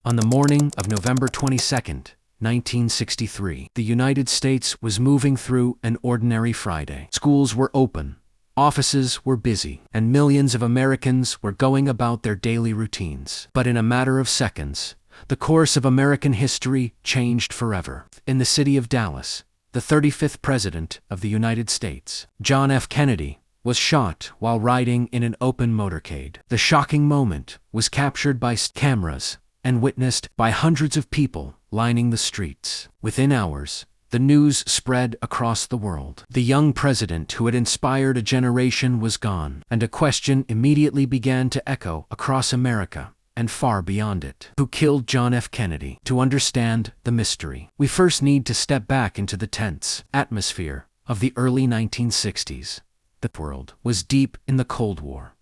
On the morning of November 22nd, 1963, the United States was moving through an ordinary Friday. Schools were open, offices were busy, and millions of Americans were going about their daily routines. But in a matter of seconds, the course of American history changed forever. In the city of Dallas, the 35th President of the United States, John F. Kennedy, was shot while riding in an open motorcade. The shocking moment was captured by cameras and witnessed by hundreds of people lining the streets. Within hours, the news spread across the world. The young president who had inspired a generation was gone, and a question immediately began to echo across America and far beyond it. Who killed John F. Kennedy? To understand the mystery, we first need to step back into the tense atmosphere of the early 1960s. The world was deep in the Cold War.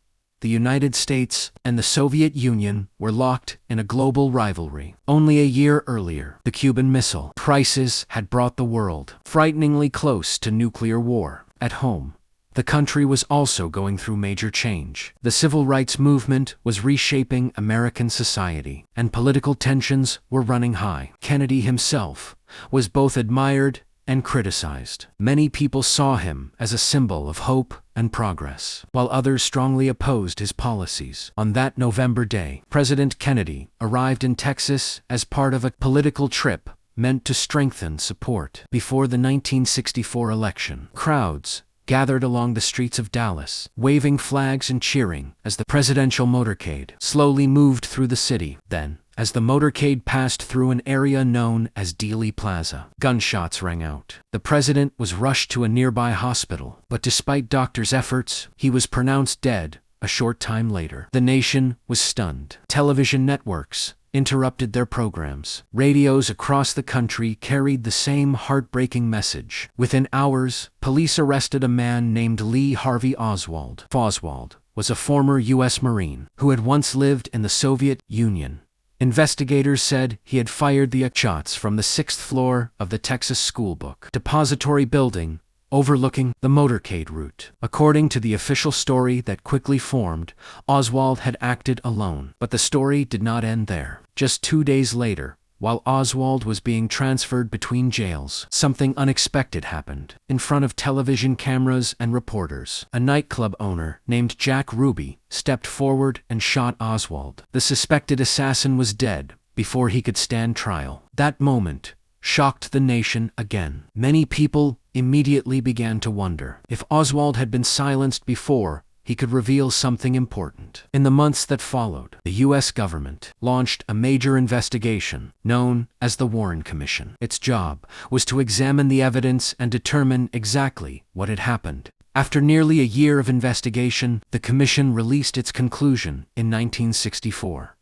The United States and the Soviet Union were locked in a global rivalry. Only a year earlier, the Cuban Missile Crisis had brought the world frighteningly close to nuclear war. At home, the country was also going through major change. The civil rights movement was reshaping American society, and political tensions were running high. Kennedy himself was both admired and criticized. Many people saw him as a symbol of hope and progress, while others strongly opposed his policies. On that November day, President Kennedy arrived in Texas as part of a political trip meant to strengthen support before the 1964 election. Crowds gathered along the streets of Dallas, waving flags and cheering as the presidential motorcade slowly moved through the city. Then, as the motorcade passed through an area known as Dealey Plaza, gunshots rang out. The president was rushed to a nearby hospital, but despite doctors' efforts, he was pronounced dead a short time later. The nation was stunned. Television networks interrupted their programs. Radios across the country carried the same heartbreaking message. Within hours, police arrested a man named Lee Harvey Oswald. Oswald was a former U.S. Marine who had once lived in the Soviet Union. Investigators said he had fired the shots from the 6th floor of the Texas School Book Depository building, overlooking the motorcade route. According to the official story that quickly formed, Oswald had acted alone. But the story did not end there. Just 2 days later, while Oswald was being transferred between jails, something unexpected happened. In front of television cameras and reporters, a nightclub owner named Jack Ruby stepped forward and shot Oswald. The suspected assassin was dead before he could stand trial. That moment shocked the nation again. Many people immediately began to wonder if Oswald had been silenced before, he could reveal something important. In the months that followed, the U.S. government launched a major investigation known as the Warren Commission. Its job was to examine the evidence and determine exactly what had happened. After nearly a year of investigation, the commission released its conclusion in 1964.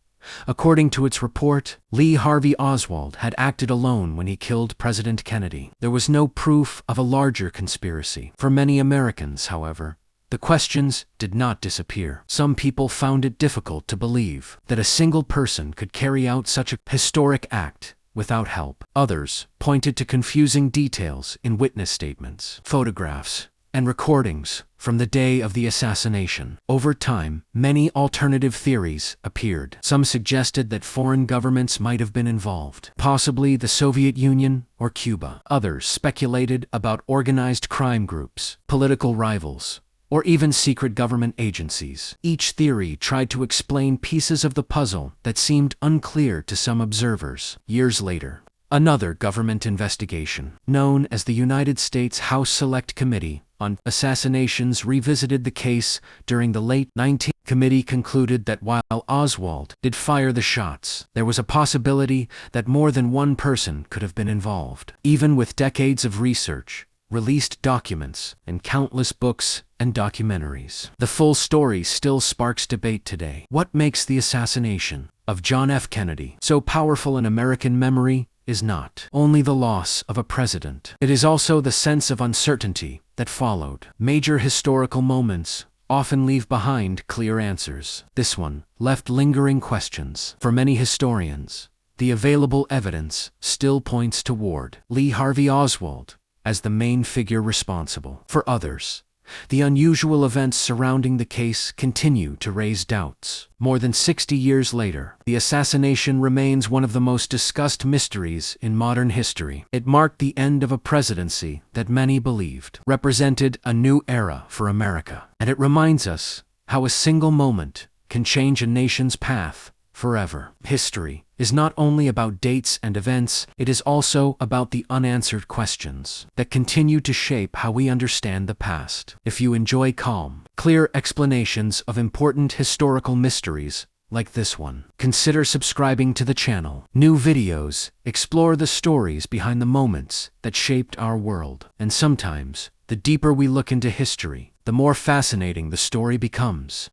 According to its report, Lee Harvey Oswald had acted alone when he killed President Kennedy. There was no proof of a larger conspiracy. For many Americans, however, the questions did not disappear. Some people found it difficult to believe that a single person could carry out such a historic act without help. Others pointed to confusing details in witness statements, photographs, and recordings from the day of the assassination. Over time, many alternative theories appeared. Some suggested that foreign governments might have been involved, possibly the Soviet Union or Cuba. Others speculated about organized crime groups, political rivals, or even secret government agencies. Each theory tried to explain pieces of the puzzle that seemed unclear to some observers. Years later, another government investigation, known as the United States House Select Committee on Assassinations, revisited the case during the late 19th. Committee concluded that while Oswald did fire the shots, there was a possibility that more than one person could have been involved. Even with decades of research, released documents, and countless books and documentaries, the full story still sparks debate today. What makes the assassination of John F. Kennedy so powerful in American memory is not only the loss of a president. It is also the sense of uncertainty that followed. Major historical moments often leave behind clear answers. This one left lingering questions. For many historians, the available evidence still points toward Lee Harvey Oswald as the main figure responsible. For others, The unusual events surrounding the case continue to raise doubts. More than 60 years later, the assassination remains one of the most discussed mysteries in modern history. It marked the end of a presidency that many believed represented a new era for America. And it reminds us how a single moment can change a nation's path forever. History is not only about dates and events, it is also about the unanswered questions that continue to shape how we understand the past. If you enjoy calm, clear explanations of important historical mysteries like this one, consider subscribing to the channel. New videos explore the stories behind the moments that shaped our world. And sometimes, the deeper we look into history, the more fascinating the story becomes.